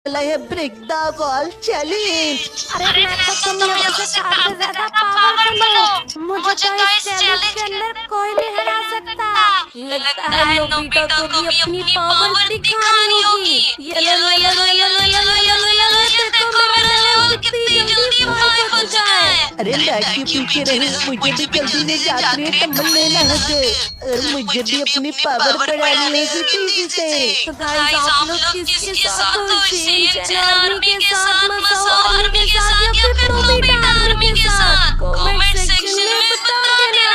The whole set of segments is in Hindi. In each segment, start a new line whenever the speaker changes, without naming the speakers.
चला है ब्रेक द वॉल चैलेंज।
अरे मैं तो तुम लोगों से काफी ज्यादा पावरफुल हूँ। मुझे तो इस चैलेंज के अंदर कोई नहीं हरा सकता। लगता है नोबिता को भी अपनी पावर दिखानी होगी। Yellow yellow yellow yellow yellow yellow देखो मेरा लेवल कितनी जल्दी 5 हो जाए।
अरे मैं के पीछे रहे, मुझे भी जल्दी ले जाते हैं टम्बल लेना है और मुझे भी अपनी पावर बढ़ानी है तेजी से।
तो गाइस आप लोग किसके साथ हो? शेर आर्मी के साथ, मसाओ आर्मी के साथ या फिर नोबिता आर्मी के साथ? कमेंट सेक्शन में बता देना।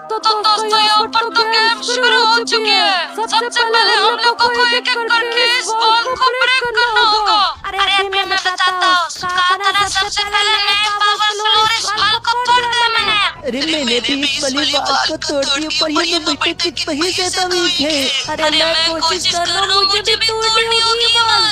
तो दोस्तों यहाँ पर तो गेम शुरू हो चुकी है। सबसे पहले हम लोग को एक एक करके इस बॉल को ब्रेक करना होगा। अरे अभी मैं बताता हूँ। कहा था सबसे पहले मैं पावरफुल और इस बॉल को तोड़ दिया मैंने।
अरे मैंने भी इस वाली बॉल को तोड़ दिया पर ये नोबिता कितना ही ज्यादा वीक है।
अरे मैं कोशिश कर रहा हूँ, मुझे भी तोड़नी होगी बॉल।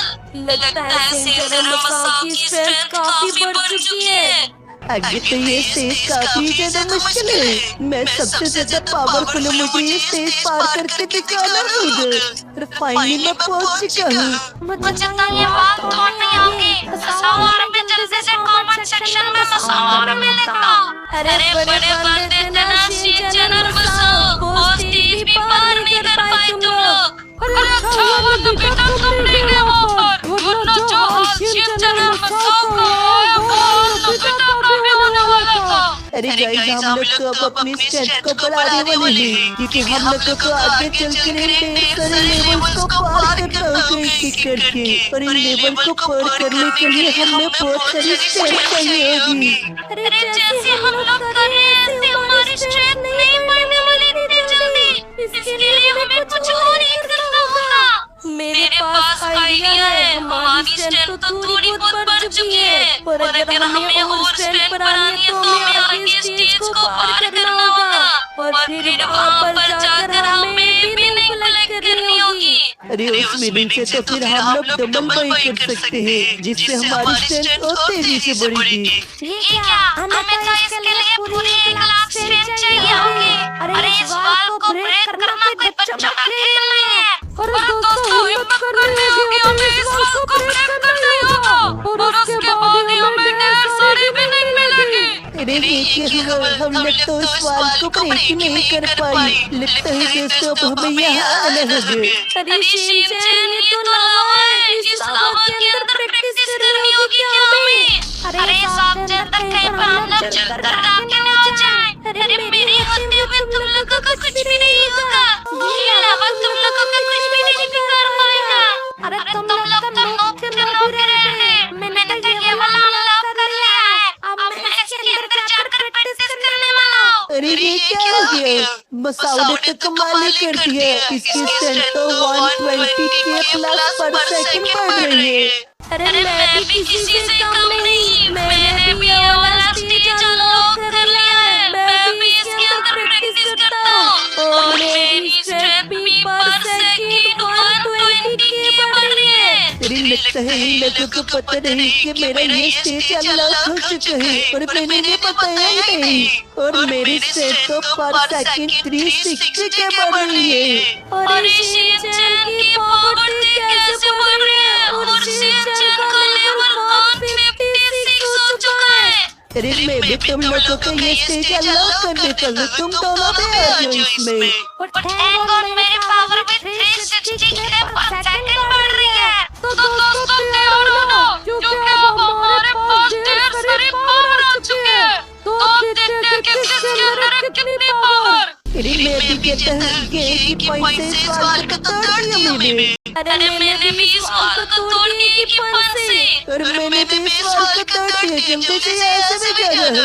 लगता है सेंटर मसाओ की स्ट्रेंथ काफी बढ़ चुकी है।
आगे तो ये स्टेज काफी ज्यादा मुश्किल है। मैं सबसे ज्यादा पावरफुल हूँ, मुझे ये स्टेज पार करके दिखाना होगा। फाइनली मैं पहुंच चुका हूँ।
मुझे तो ये बात तोड़नी होगी। मसाओ आर्मी जल्दी से कमेंट सेक्शन में मसाओ आर्मी लिखो। अरे बड़े बंदे देना सीजन और मसाओ पोस्ट टीवी पार नहीं कर पाए तुम लोग। अरे अच्छा हुआ नोबिता तुम नहीं गए वहाँ पर, वरना जो सीजन और मसाओ का नोबिता का भी होने वाला था।
अरे गाइस हम लोग तो अब अपनी स्ट्रेंथ को बढ़ाने वाले हैं क्योंकि हम लोग को आगे चलकर ढेर सारे लेवल को पार करना होगा एक करके। और इन लेवल को पार करने के लिए हमें बहुत सारी स्ट्रेंथ चाहिए होगी।
अरे जैसे हम लोग कर रहे हैं ऐसे हमारी स्ट्रेंथ नहीं बढ़ने वाली इतनी जल्दी। इसके लिए हमें कुछ और ही करना होगा। मेरे पास आइडिया है। हमारी स्ट्रेंथ तो थोड़ी बहुत बढ़ चुकी है, पर अगर हमें और स्ट्रेंथ बढ़ानी है तो हमें आगे स्टेज को पार करना होगा और फिर वहाँ पर जाकर हमें भी कलेक्ट करनी होगी।
अरे उस मीनिंग से तो फिर हम लोग डबल बाई कर सकते हैं जिससे हमारी स्ट्रेंथ और तेजी से बढ़ेगी।
ये क्या? हमें तो इसके लिए पूरी 1 लाख स्ट्रेंथ चाहिए होगी। अरे इस वॉल को ब्रेक करना कोई बच्चों का खेल नहीं है। और दोस्तों हिम्मत करनी होगी, हमें इस वॉल को ब्रेक करना ही होगा और उसके बाद ही हमें ढेर सारी विनिंग मिलेगी।
अरे देखिए हम लोग तो इस वॉल को ब्रेक ही नहीं कर पाए। लगता है दोस्तों अब हमें यहाँ आना होगा।
अरे शिनचैन ये तो लावा है, इस लावा के अंदर प्रैक्टिस करनी होगी क्या हमें? अरे साहब जब तक कहीं पर हम लोग चलकर आगे न हो जाए। अरे मेरे होते हुए तुम लोगों को कुछ भी नहीं होगा। ये लावा तुम लोगों को कुछ भी नहीं बिगाड़ पाएगा। अरे तुम लोग तो नोक के नोक रहे। मैंने तो ये वाला अनलॉक कर लिया है। अब मैं इसके अंदर जाकर प्रैक्टिस करने वाला हूँ।
अरे ये क्या हो गया? मसाओ ने तो कमाल ही कर दिया। इसकी स्ट्रेंथ तो 120 के प्लस पर सेकंड बढ़ रही है।
अरे मैं भी किसी से कम नहीं। मैंने भी ये वाला स्टेज अनलॉक कर लिया है। मैं भी इसके अंदर प्रैक्टिस करता हूँ और मेरी स्ट्रेंथ भी पर सेकंड 120 के बढ़ रही है।
अरे लगता है इन लोगों को पता नहीं कि मेरा ये स्टेज अनलॉक हो चुका है और मैंने इन्हें बताया ही नहीं। और मेरी स्ट्रेंथ तो पर सेकंड 360 के बढ़ रही है।
और शिनचैन की पावर कैसे बढ़ रही है? और शिनचैन का लेवल 156 हो चुका है।
अरे मैं भी तुम लोगों को ये स्टेज अनलॉक करने चलूं, तुम दोनों भी आ जाओ इसमें।
और थैंक गॉड मेरी पावर भी 360 पर सेकंड बढ़ रही है। तो दोस्तों तैयार हो जाओ क्योंकि अब हमारे पास ढेर सारी पावर आ चुकी है। तो अब देखते हैं कि किसके अंदर कितनी पावर।
अरे मैं भी कहता हूँ कि एक ही पॉइंट से इस वाल को तोड़ दिया मैंने।
अरे मैंने भी इस वाल को तोड़ दिया एक ही पंच से।
और मैंने भी इस वाल को तोड़ दिया क्योंकि से ऐसे भी क्या होगा।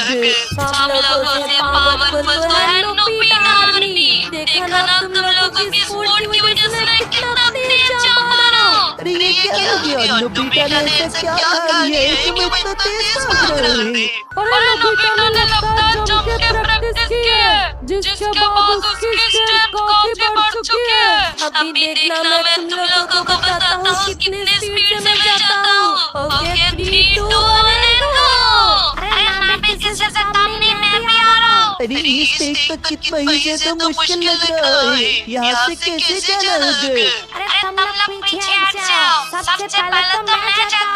सब लोगों से पावरफुल तो है नोबिता आर्मी। देखा ना तुम लोगों की सपोर्ट की वजह से मैं कितना तेज जा पा रहा हूँ।
अरे ये क्या हो गया? नोबिता ने ऐसा क्या कर लिया है कि मैं इतना तेज भाग रहा हूँ?
और नोबिता ने लगता है जम के प्रैक्टिस की है जिसके बाद उसकी स्ट्रेंथ काफी बढ़ चुकी है। अभी देखना मैं तुम लोगों को बताता हूँ कितनी स्पीड से मैं जाता हूँ। ओके 3 2 1 गो। अरे मैं भी किसी से कम नहीं, मैं भी आ रहा हूँ।
अरे ये स्टेज तो कितना ही ज्यादा मुश्किल लग रहा है। यहाँ से कैसे जाना होगा?
अरे तुम लोग पीछे हट जाओ। सबसे पहले तो मैं जाता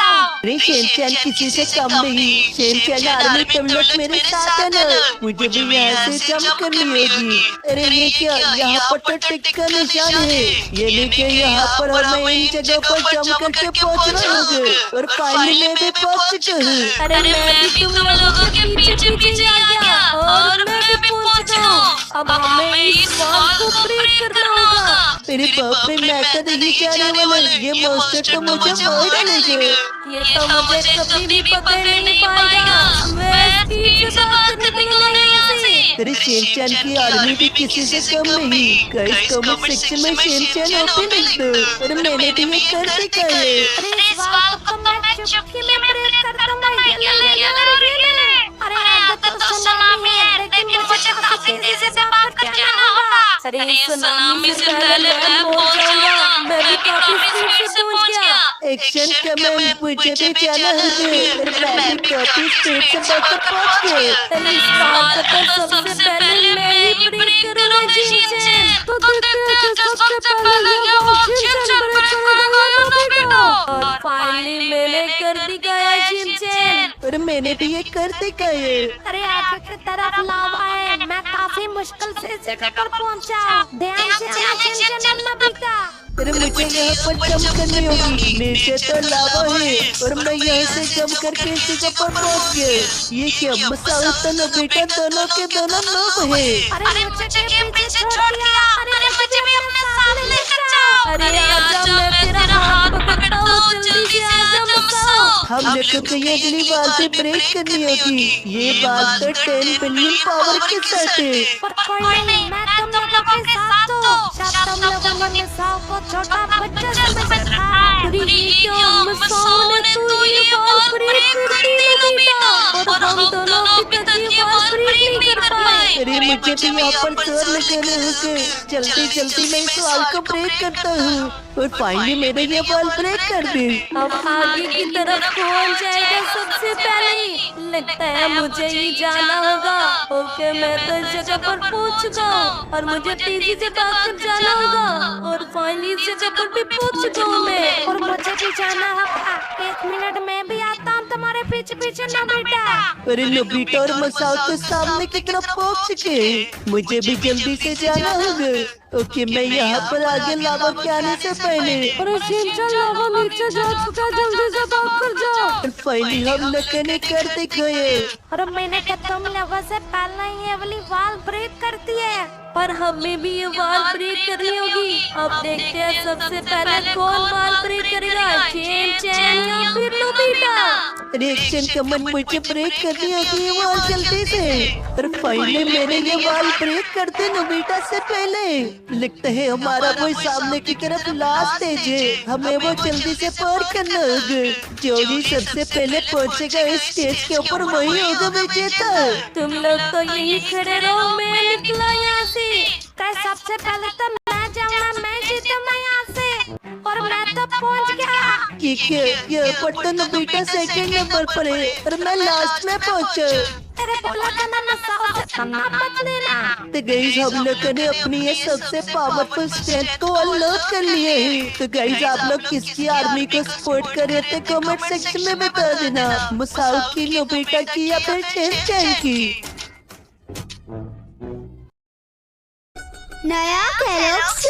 अरे शेरचैन किसी से कम नहीं। शेरचैन आर्मी तुम लोग मेरे साथ है ना, मुझे भी यहाँ से जंप करनी होगी। अरे ये क्या, यहाँ पर तो टिक का निशान है, ये लेके यहाँ पर हमें इन जगह पर जंप करके पहुँचना होगा। और फाइनली मैं भी पहुँच चुका हूँ।
अरे मैं भी तुम लोगों के पीछे पीछे आ गया और मैं भी पहुंच गया। अब हमें इस वॉल को ब्रेक करना होगा।
मेरे बाप रे, मैं तो नहीं जाने वाला, ये मॉन्स्टर तो मुझे मार डालेगा।
ये तो मुझे कभी भी पकड़ नहीं पाएगा। मैं स्पीड से बात निकलूंगा यहाँ से।
तेरे शेरचैन की आर्मी भी किसी से कम नहीं। गाइस कमेंट सेक्शन में शेरचैन ओपन लिख दो। और मैंने भी ये कर दिखा है।
अरे इस बात को मैं चुटकी में ब्रेक कर दूंगा। अरे आगे तो सुनामी है, लेकिन मुझे काफी तेजी से बात कर जाना होगा। अरे सुनामी से पहले मैं पहुंच जाऊंगा। मैं भी काफी स्पीड से पहुंच गया।
एक्शन कमेंट, मुझे भी जाना होगा। मैं भी काफी स्पीड से बचकर पहुंच गया।
इस बात को सबसे पहले मैं ही ब्रेक करूंगा शिनचैन। तो देखते हैं सबसे पहले ये वॉल शिनचैन ब्रेक करेगा। और फाइनली मैंने कर दिखाया शिनचैन।
और मैंने भी ये कर दिखा है।
अरे आगे की तरफ लावा है, मैं काफी मुश्किल से इस जगह पर पहुंचा। ध्यान से आना शिनचैन नोबिता।
अरे मुझे यहाँ पर जंप करनी होगी, नीचे तो लावा है और मैं यहाँ से जंप करके इस जगह पर पहुँच गया। ये क्या, मसाओ तो नोबिता दोनों के दोनों लोग है।
अरे मुझे पीछे छोड़ दिया। अरे मुझे भी अपने साथ लेकर जाओ। अरे आजा, मैं तेरा हाथ पकड़ता हूँ, जल्दी से आजा मसाओ।
हम लोगों को ये अगली बाल से ब्रेक करनी होगी। ये बाल तो 10 बिलियन पावर के साथ है।
पर कोई नहीं, मैं तुम लोगों के साथ हूँ। शायद तुम लोगों ने मसाओ को छोटा बच्चा समझ रखा है। अरे ये क्या, मसाओ ने तो ये बाल ब्रेक कर दी नोबिता। और हम दोनों भी तक ये बाल ब्रेक नहीं कर पाए।
अरे मुझे भी यहाँ पर जोर लगाने होंगे। जल्दी जल्दी मैं इस बाल को ब्रेक करता हूँ। और फाइनली मैंने ये बाल ब्रेक कर दी।
अब आगे की तरफ कौन जाएगा सबसे पहले? लगता है मुझे ही जाना होगा। ओके, मैं तो इस जगह पर पहुंच चुका हूँ और मुझे तेजी से भागकर जाना होगा। और फाइनली इस जगह पर भी पहुंच चुका हूँ मैं। और मुझे भी जाना होगा। 1 मिनट में भी आता हूँ तुम्हारे पीछे पीछे नोबिता।
अरे नोबिता और मसाओ के सामने की तरफ पहुंच चुके हैं। मुझे भी जल्दी से जाना होगा। ओके, मैं यहाँ पर आगे लावा के आने से पहले।
अरे शिनचैन लावा नीचे जा चुका, जल्दी से भाग कर जाओ।
और फाइनली हम लोगों ने कर दिखाया।
और मैंने क्या तुम लोगों से पहले ये वाली वॉल ब्रेक करती है, पर हमें भी ये वॉल ब्रेक करनी होगी। अब देखते हैं सबसे पहले कौन वॉल ब्रेक करेगा, शिनचैन या फिर नोबिता।
रिएक्शन कमेंट, मुझे ब्रेक करनी होगी ये वॉल जल्दी से। और फाइनली मैंने ये वॉल ब्रेक कर दी नोबिता से पहले। लगता है हमारा वो सामने की तरफ लास्ट स्टेज है, हमें वो जल्दी से पार करना होगा। जो भी सबसे पहले पहुंचेगा इस स्टेज के ऊपर वही होगा विजेता।
तुम लोग तो यही खड़े रहो, मैं निकला यहाँ से। सबसे पहले तो मैं जाऊंगा, मैं जीतूंगा यहाँ से। और मैं तो पहुंच गया।
ठीक है, ये पट्टा नोबिता सेकंड नंबर पर है और मैं लास्ट में पहुंचा।
तेरे बोला था ना मसाओ से सामना मत लेना।
तो गाइस हम लोगों ने अपनी ये सबसे पावरफुल स्ट्रेंथ को अनलॉक कर लिए हैं। तो गाइस आप लोग किसकी आर्मी को सपोर्ट कर रहे थे कमेंट सेक्शन में बता देना। मसाओ की, नोबिता की या फिर शिनचैन की।
नया कैरोक्स